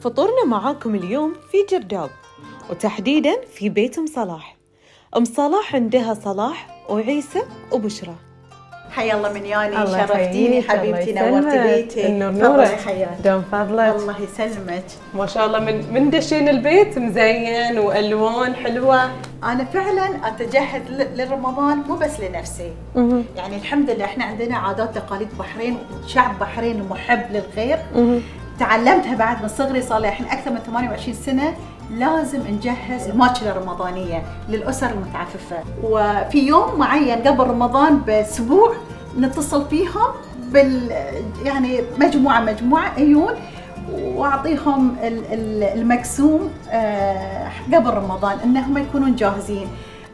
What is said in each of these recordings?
فطورنا معاكم اليوم في جرداب، وتحديداً في بيت صلاح. صلاح عندها صلاح وعيسى وبشرى. حيا الله من ياني، شرفتيني حبيبتي، نورتي بيتي. النور نورك، حياتي، دوم فضلك. الله يسلمك. ما شاء الله من دشين البيت مزين والوان حلوه. انا فعلا اتجهز لرمضان مو بس لنفسي. يعني الحمد لله احنا عندنا عادات تقاليد بحرين، شعب بحرين محب للخير. تعلمتها بعد من صغري، صار لي الحين اكثر من 28 سنه. لازم نجهز الماكله الرمضانيه للاسر المتعففه، وفي يوم معين قبل رمضان باسبوع نتصل فيهم يعني مجموعه عيون، واعطيهم المقسوم قبل رمضان انهم يكونون جاهزين.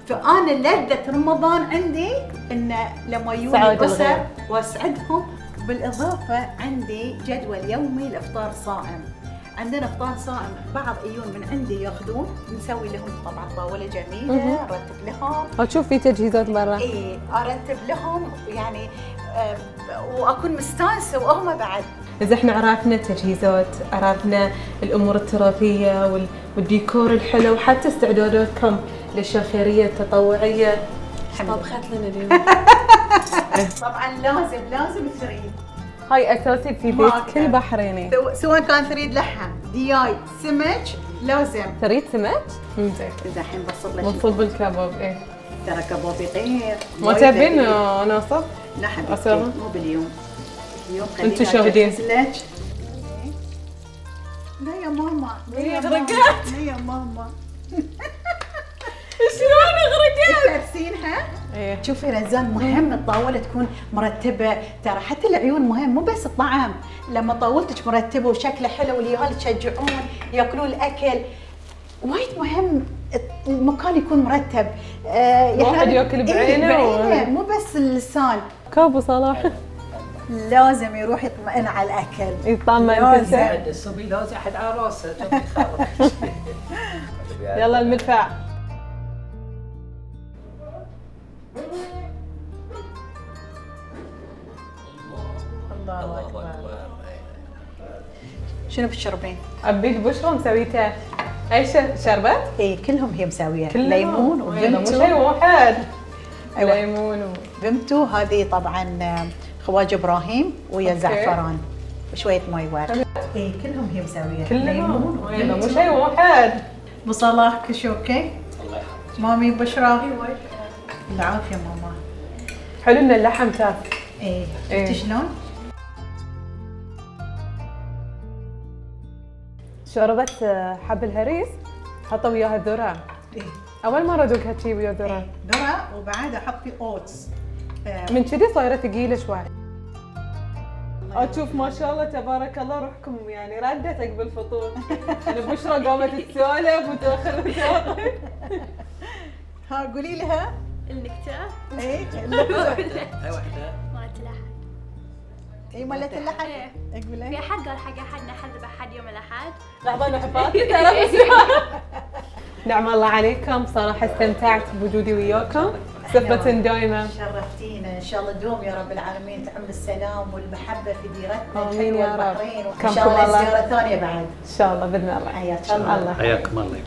فانا لذة رمضان عندي ان لما يجون الاسر واسعدهم. بالاضافه عندي جدول يومي لافطار صائم. عندنا افطار صائم، بعض ايون من عندي ياخذون، نسوي لهم طبعا طاوله جميله، ارتب لهم. تشوف في تجهيزات برا؟ اي ارتب لهم يعني، واكون مستانسه وهم بعد. إذا احنا عرفنا التجهيزات، عرفنا الامور التراثيه والديكور الحلو، وحتى استعداداتكم للشخيريه التطوعيه. طبخت لنا اليوم. طبعا لازم ثريد، هاي اساسي في بيت كل بحريني، سواء كان ثريد لحم، دياي، سمك، لازم ثريد سمك. زين الحين بصب لك نصب الكباب. ايه ترى كبابي غير، ما تبين نصب؟ لا حبيبتي مو باليوم، اليوم خلينا انتوا شاهدين. لا يا ماما، غرقت. لا يا ماما. شلون غرقت؟ ترسينها. ايه شوفي رزان، مهم الطاوله تكون مرتبه، ترى حتى العيون مهم، مو بس الطعام. لما طاولتك مرتبه وشكله حلو واليهال تشجعون ياكلون الاكل، وايد مهم المكان يكون مرتب. واحد ياكل بعينه مو بس اللسان. كابو صلاح لازم يروح يطمئن على الاكل، يطمن كل شيء. الصبي لازم حد على راسه. يلا المدفع. الله اكبر. شنو بتشربين؟ عبيت بشرى مسويته. اي شربت؟ اي كلهم هي مسويه، ليمون وبنتو. مو وبنتو. شيء واحد. أيوة. ليمون بنتو هذه طبعا خواجه ابراهيم ويا زعفران وشويه ماي ورد. اي كلهم هي مسويه، ليمون مو وبنتو. شيء واحد. ابو صلاح كشوكي. الله يحفظك. مامي بشرى. العافيه ماما. حلو ان اللحم تاف. اي شفتي شلون؟ شوربة حب الهريس حطوا وياها ذرة. اي أول مرة أذوقها شي ويا ذرة. ذرة، وبعد احط فيه اوتس. من كذي صايرة ثقيلة شوي. أشوف ما شاء الله تبارك الله روحكم يعني ردت عقب الفطور. أنا بشرى قامت تسولف وتاخذ وتاخذ. ها قولي لها. النكتة اي هاي واحدة. مالت الأحد. اي مالت اللحم. إيه. اقول في أحد قال حق أحد نحذف أحد يوم الأحد. لحظة أنا حفاظتي ترى بس. نعم الله عليكم، صراحة استمتعت بوجودي وياكم، صفة دائمة. شرفتينا، ان شاء الله دوم يا رب العالمين تعم السلام والمحبه في ديرتنا آمين يا الحلوه رب. البحرين، وان كمكم شاء الله الله. زياره ثانيه بعد. إن شاء الله بإذن الله. حياك الله. حياكم الله.